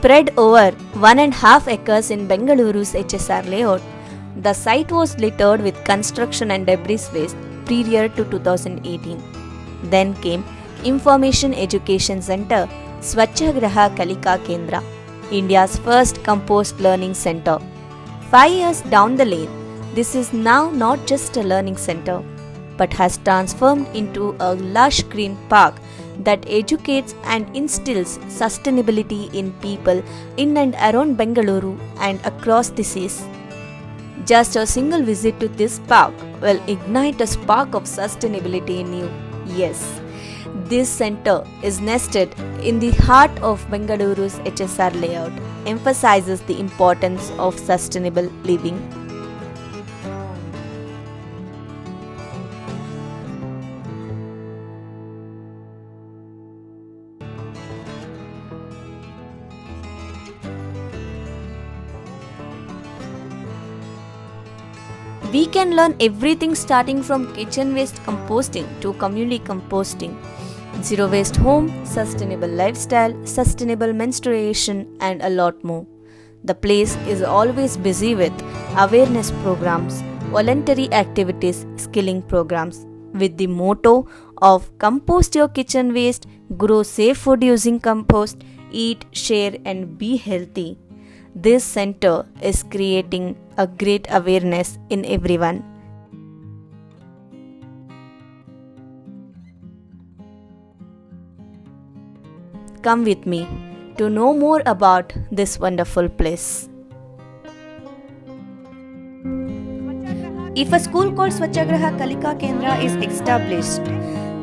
Spread over 1.5 acres in Bengaluru's HSR layout, the site was littered with construction and debris waste prior to 2018. Then came Information Education Center, Swachagraha Kalika Kendra, India's first compost learning center. 5 years down the lane, this is now not just a learning center, but has transformed into a lush green park that educates and instills sustainability in people in and around Bengaluru and across the seas. Just a single visit to this park will ignite a spark of sustainability in you. Yes, this center is nested in the heart of Bengaluru's HSR layout, emphasizes the importance of sustainable living. We can learn everything starting from kitchen waste composting to community composting, zero waste home, sustainable lifestyle, sustainable menstruation, and a lot more. The place is always busy with awareness programs, voluntary activities, skilling programs, with the motto of compost your kitchen waste, grow safe food using compost, eat, share, and be healthy. This center is creating a great awareness in everyone. Come with me to know more about this wonderful place. If a school called Swachagraha Kalika Kendra is established,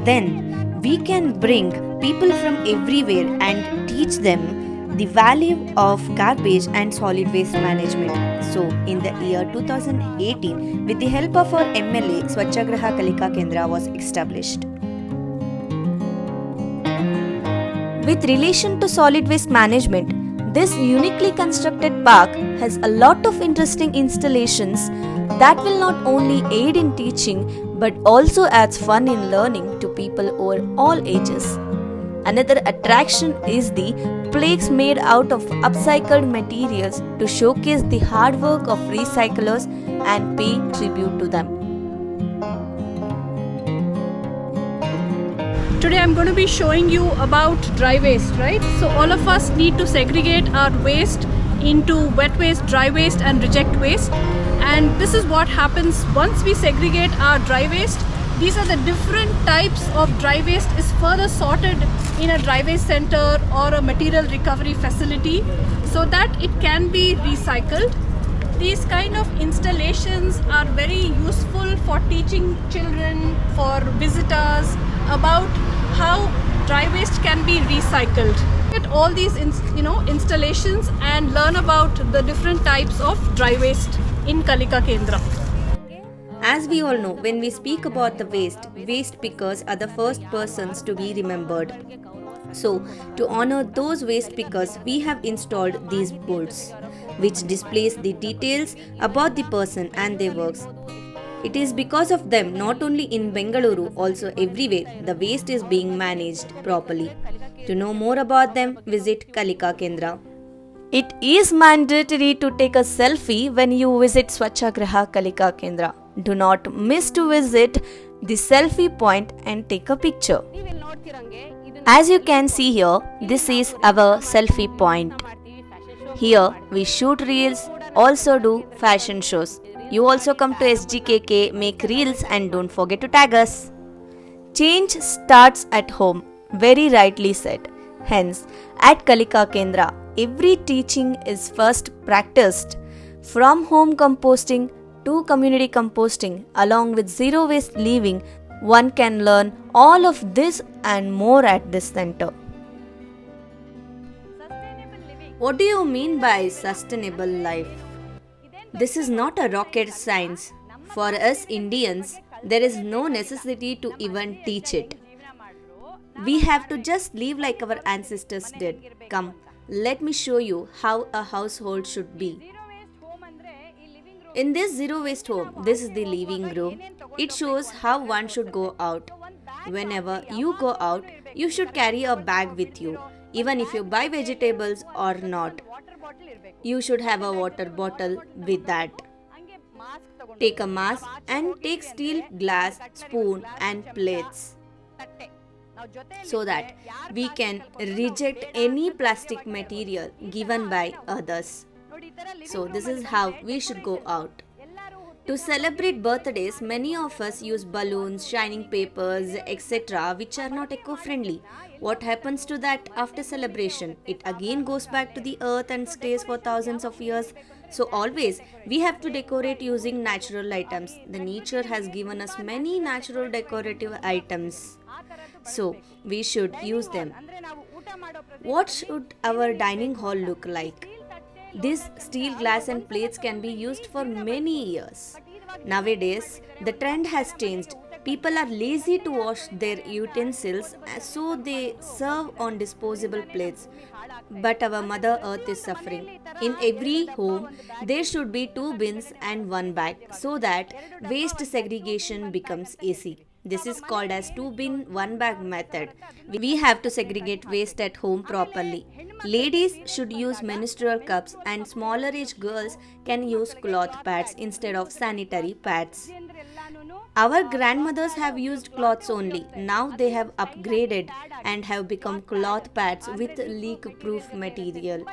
then we can bring people from everywhere and teach them the value of garbage and solid waste management. So, in the year 2018, with the help of our MLA, Swachagraha Kalika Kendra was established. With relation to solid waste management, this uniquely constructed park has a lot of interesting installations that will not only aid in teaching but also adds fun in learning to people over all ages. Another attraction is the plaques made out of upcycled materials to showcase the hard work of recyclers and pay tribute to them. Today I'm going to be showing you about dry waste, right? So all of us need to segregate our waste into wet waste, dry waste and reject waste. And this is what happens once we segregate our dry waste. These are the different types of dry waste is further sorted in a dry waste center or a material recovery facility so that it can be recycled. These kind of installations are very useful for teaching children, for visitors about how dry waste can be recycled. Get all these installations and learn about the different types of dry waste in Kalika Kendra. As we all know, when we speak about the waste pickers are the first persons to be remembered. So, to honor those waste pickers, we have installed these boards, which displays the details about the person and their works. It is because of them, not only in Bengaluru, also everywhere, the waste is being managed properly. To know more about them, visit Kalika Kendra. It is mandatory to take a selfie when you visit Swachagraha Kalika Kendra. Do not miss to visit the selfie point and take a picture. As you can see here, this is our selfie point. Here we shoot reels, also do fashion shows. You also come to SGKK, make reels and don't forget to tag us. Change starts at home, very rightly said. Hence, at Kalika Kendra, every teaching is first practiced from home composting to community composting. Along with zero waste living, one can learn all of this and more at this center. What do you mean by sustainable life? This is not a rocket science. For us Indians, there is no necessity to even teach it. We have to just live like our ancestors did. Come, let me show you how a household should be. In this zero waste home, this is the living room. It shows how one should go out. Whenever you go out, you should carry a bag with you. Even if you buy vegetables or not, you should have a water bottle with that. Take a mask and take steel, glass, spoon and plates so that we can reject any plastic material given by others. So, this is how we should go out. To celebrate birthdays, many of us use balloons, shining papers, etc., which are not eco friendly. What happens to that after celebration? It again goes back to the earth and stays for thousands of years. So, always we have to decorate using natural items. The nature has given us many natural decorative items. So, we should use them. What should our dining hall look like? These steel, glass, and plates can be used for many years. Nowadays, the trend has changed. People are lazy to wash their utensils, so they serve on disposable plates. But our Mother Earth is suffering. In every home, there should be two bins and one bag so that waste segregation becomes easy. This is called as two bin one bag method. We have to segregate waste at home properly. Ladies should use menstrual cups and smaller age girls can use cloth pads instead of sanitary pads. Our grandmothers have used cloths only. Now they have upgraded and have become cloth pads with leak proof material.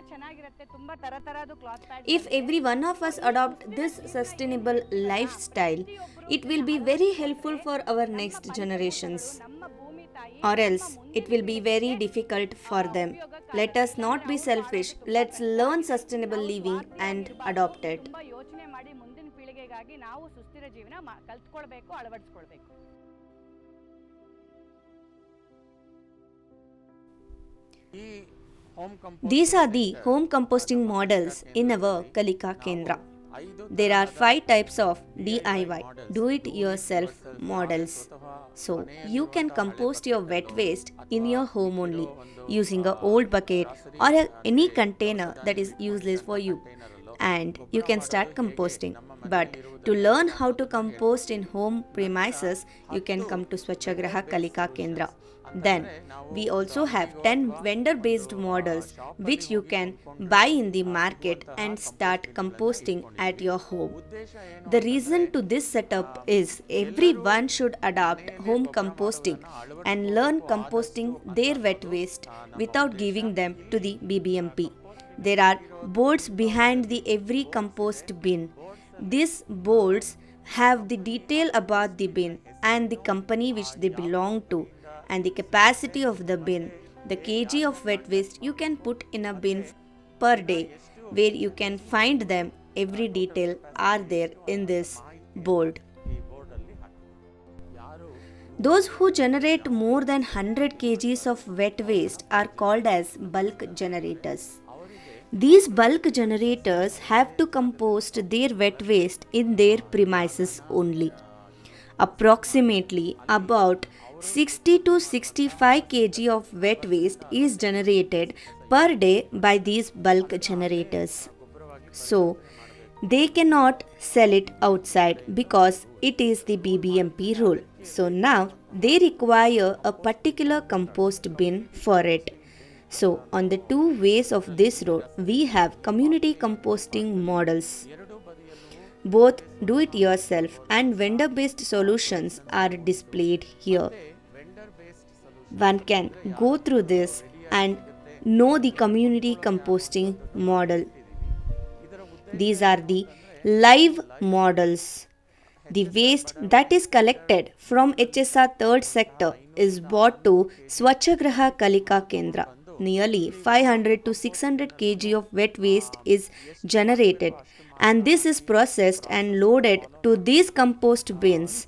If every one of us adopt this sustainable lifestyle, it will be very helpful for our next generations. Or else, it will be very difficult for them. Let us not be selfish. Let's learn sustainable living and adopt it. These are the home composting models in our Kalika Kendra. There are 5 types of DIY, do it yourself models. So, you can compost your wet waste in your home only using an old bucket or any container that is useless for you. And you can start composting. But to learn how to compost in home premises, you can come to Swachagraha Kalika Kendra. Then we also have 10 vendor based models which you can buy in the market and start composting at your home. The reason to this setup is everyone should adopt home composting and learn composting their wet waste without giving them to the BBMP. There are boards behind the every compost bin. These boards have the detail about the bin and the company which they belong to and the capacity of the bin, the kg of wet waste you can put in a bin per day, where you can find them. Every detail are there in this board. Those who generate more than 100 kgs of wet waste are called as bulk generators. These bulk generators have to compost their wet waste in their premises only. Approximately about 60 to 65 kg of wet waste is generated per day by these bulk generators. So, they cannot sell it outside because it is the BBMP rule. So, now they require a particular compost bin for it. So, on the two ways of this road, we have community composting models. Both do it yourself and vendor based solutions are displayed here. One can go through this and know the community composting model. These are the live models. The waste that is collected from HSR third sector is brought to Swachagraha Kalika Kendra. Nearly 500 to 600 kg of wet waste is generated and this is processed and loaded to these compost bins.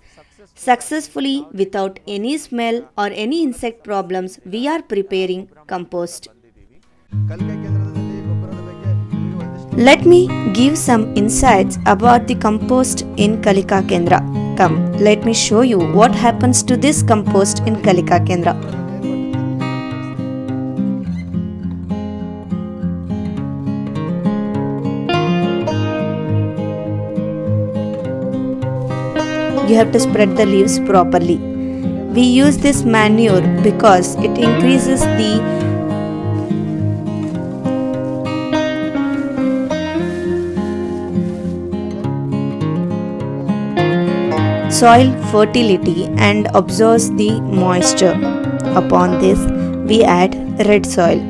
Successfully without any smell or any insect problems, we are preparing compost. Let me give some insights about the compost in Kalika Kendra. Come, let me show you what happens to this compost in Kalika Kendra. You have to spread the leaves properly. We use this manure because it increases the soil fertility and absorbs the moisture. Upon this, we add red soil.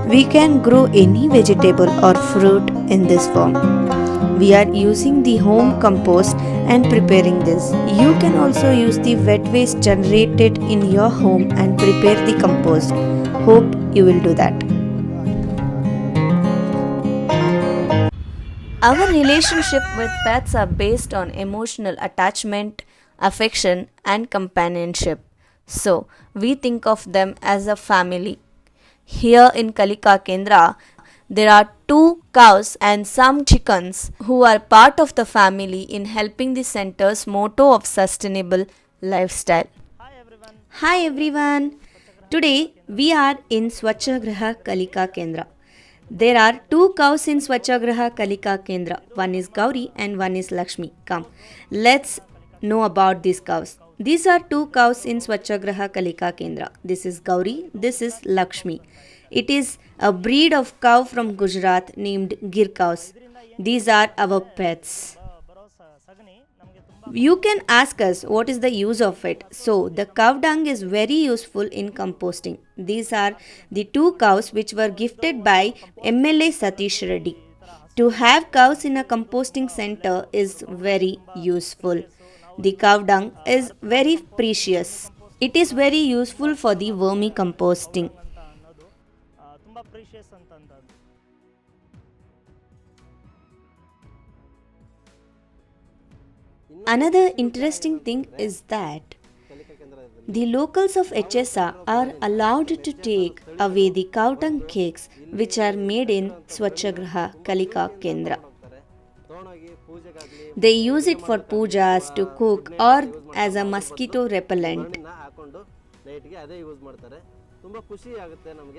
We can grow any vegetable or fruit in this form. We are using the home compost and preparing this. You can also use the wet waste generated in your home and prepare the compost. Hope you will do that. Our relationship with pets are based on emotional attachment, affection, and companionship. So, we think of them as a family. Here in Kalika Kendra, there are 2 cows and some chickens who are part of the family in helping the center's motto of sustainable lifestyle. Hi everyone. Today we are in Swachagraha Kalika Kendra. There are 2 cows in Swachagraha Kalika Kendra. One is Gauri and one is Lakshmi. Come, let's know about these cows. These are 2 cows in Swachagraha Kalika Kendra. This is Gauri, this is Lakshmi. It is a breed of cow from Gujarat named Gir cows. These are our pets. You can ask us what is the use of it. So, the cow dung is very useful in composting. These are the 2 cows which were gifted by MLA Satish Reddy. To have cows in a composting center is very useful. The cow dung is very precious. It is very useful for the vermicomposting. Another interesting thing is that the locals of HSR are allowed to take away the cow dung cakes which are made in Swachagraha Kalika Kendra. They use it for pujas, to cook, or as a mosquito repellent.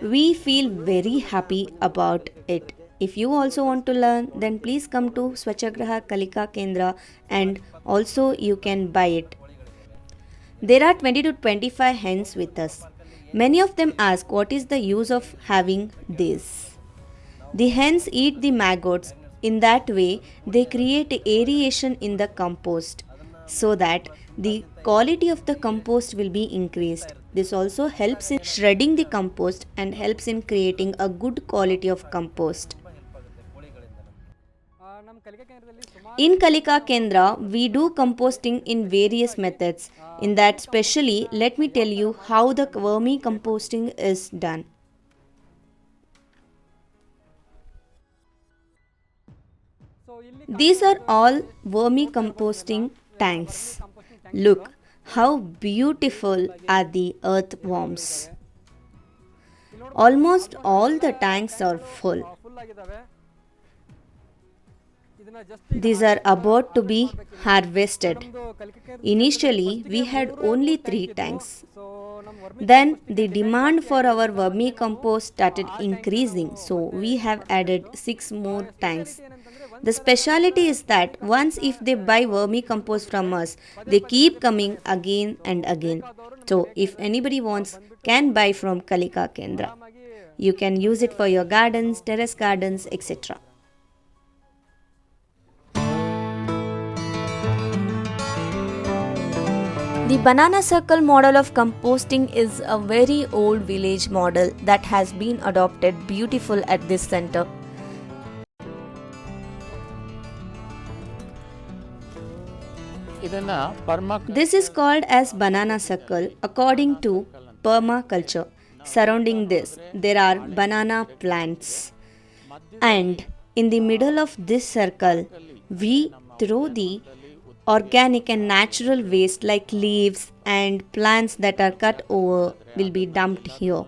We feel very happy about it. If you also want to learn, then please come to Swachagraha Kalika Kendra and also you can buy it. There are 20 to 25 hens with us. Many of them ask what is the use of having this. The hens eat the maggots. In that way, they create aeration in the compost so that the quality of the compost will be increased. This also helps in shredding the compost and helps in creating a good quality of compost. In Kalika Kendra, we do composting in various methods. In that specially, let me tell you how the vermicomposting is done. These are all vermicomposting tanks. Look how beautiful are the earthworms. Almost all the tanks are full. These are about to be harvested. Initially, we had only 3 tanks. Then the demand for our vermicompost started increasing, so we have added 6 more tanks. The speciality is that once if they buy vermicompost from us, they keep coming again and again. So if anybody wants, can buy from Kalika Kendra. You can use it for your gardens, terrace gardens, etc. The banana circle model of composting is a very old village model that has been adopted beautiful at this center. This is called as banana circle according to permaculture. Surrounding this, there are banana plants. And in the middle of this circle, we throw the organic and natural waste like leaves and plants that are cut over will be dumped here.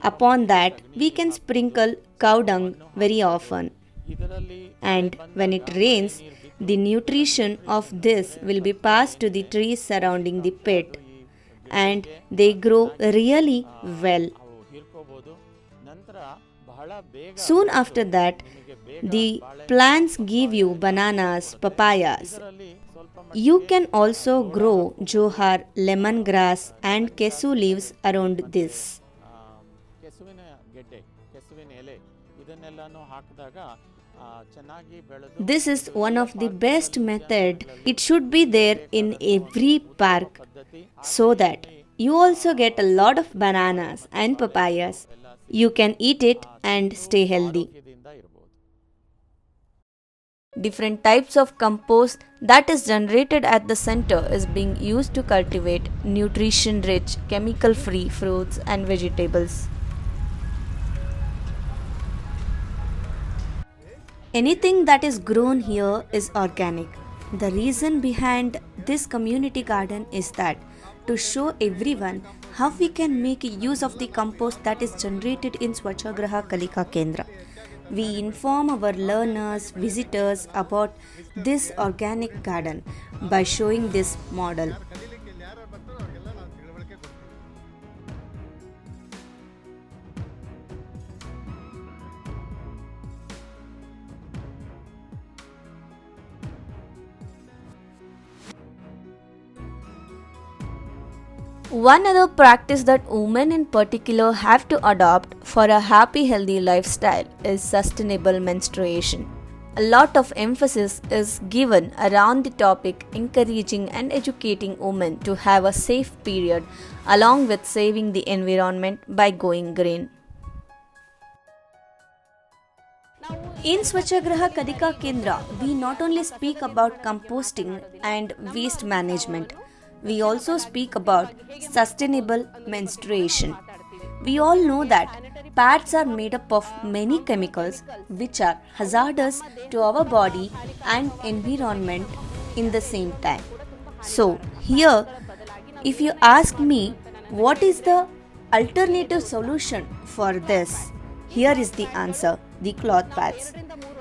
Upon that, we can sprinkle cow dung very often. And when it rains, the nutrition of this will be passed to the trees surrounding the pit and they grow really well. Soon after that, the plants give you bananas, papayas. You can also grow johar, lemongrass, and kesu leaves around this. This is one of the best method. It should be there in every park so that you also get a lot of bananas and papayas. You can eat it and stay healthy. Different types of compost that is generated at the center is being used to cultivate nutrition rich, chemical free fruits and vegetables. Anything that is grown here is organic. The reason behind this community garden is that to show everyone how we can make use of the compost that is generated in Swachagraha Kalika Kendra. We inform our learners, visitors about this organic garden by showing this model. One other practice that women in particular have to adopt for a happy healthy lifestyle is sustainable menstruation. A lot of emphasis is given around the topic, encouraging and educating women to have a safe period along with saving the environment by going green. In Swachagraha Kalika Kendra, we not only speak about composting and waste management, we also speak about sustainable menstruation. We all know that pads are made up of many chemicals which are hazardous to our body and environment in the same time. So, here, if you ask me what is the alternative solution for this, here is the answer: the cloth pads.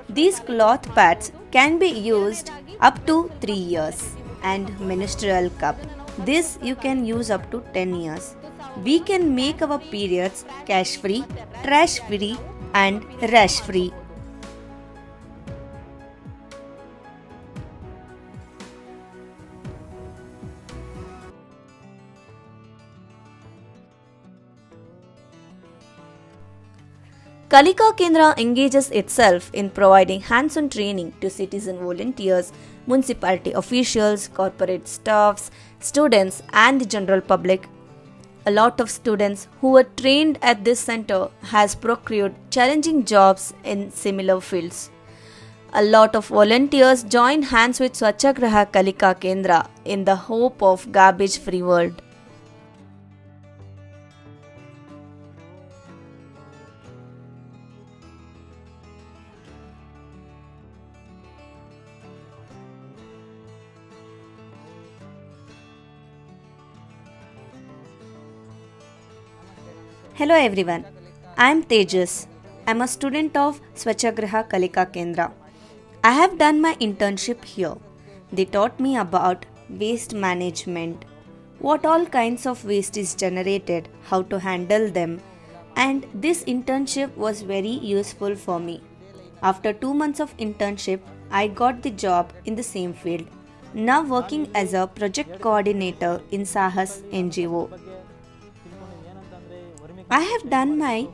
These cloth pads can be used up to 3 years, and menstrual cup. This you can use up to 10 years. We can make our periods cash free, trash free, and rash free. Kalika Kendra engages itself in providing hands-on training to citizen volunteers, municipality officials, corporate staffs, students and the general public. A lot of students who were trained at this center has procured challenging jobs in similar fields. A lot of volunteers join hands with Swachagraha Kalika Kendra in the hope of garbage-free world. Hello everyone, I am Tejas. I am a student of Swachagraha Kalika Kendra. I have done my internship here. They taught me about waste management, what all kinds of waste is generated, how to handle them, and this internship was very useful for me. After 2 months of internship, I got the job in the same field, now working as a project coordinator in Sahas NGO. I have done my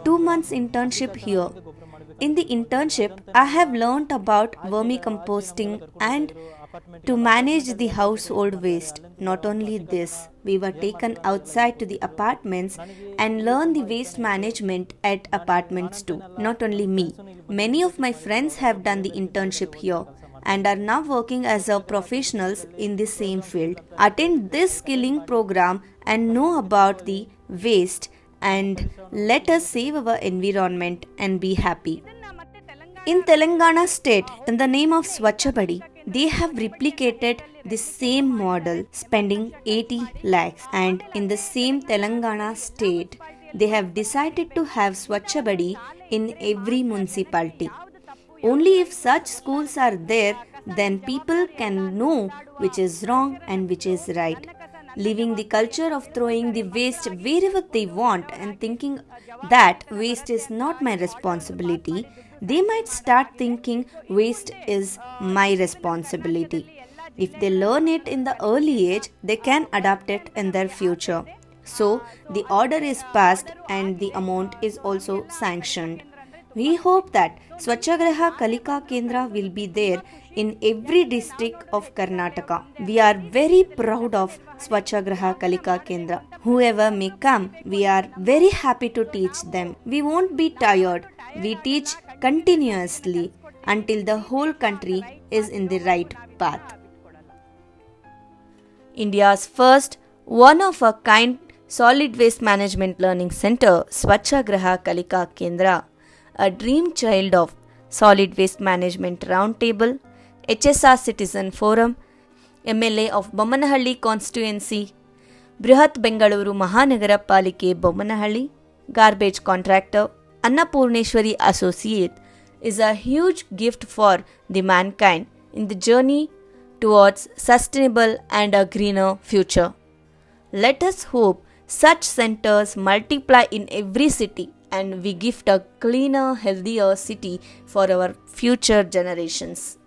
2 months internship here. In the internship, I have learnt about vermicomposting and to manage the household waste. Not only this, we were taken outside to the apartments and learn the waste management at apartments too. Not only me, many of my friends have done the internship here and are now working as a professionals in the same field. Attend this skilling program and know about the waste, and let us save our environment and be happy. In Telangana state, in the name of Swachhabadi, they have replicated the same model, spending 80 lakhs. And in the same Telangana state, they have decided to have Swachhabadi in every municipality. Only if such schools are there, then people can know which is wrong and which is right. leaving the culture of throwing the waste wherever they want and thinking that waste is not my responsibility, they might start thinking waste is my responsibility. If they learn it in the early age, they can adapt it in their future. So, the order is passed and the amount is also sanctioned. We hope that Swachagraha Kalika Kendra will be there in every district of Karnataka. We are very proud of Swachagraha Kalika Kendra. Whoever may come, we are very happy to teach them. We won't be tired. We teach continuously until the whole country is in the right path. India's first one of a kind solid waste management learning center, Swachagraha Kalika Kendra, a dream child of Solid Waste Management Roundtable, HSR Citizen Forum, MLA of Bommanahalli Constituency, Brihat Bengaluru Mahanagara Palike Bommanahalli, Garbage Contractor, Annapurneshwari Associate, is a huge gift for the mankind in the journey towards sustainable and a greener future. Let us hope such centers multiply in every city and we gift a cleaner, healthier city for our future generations.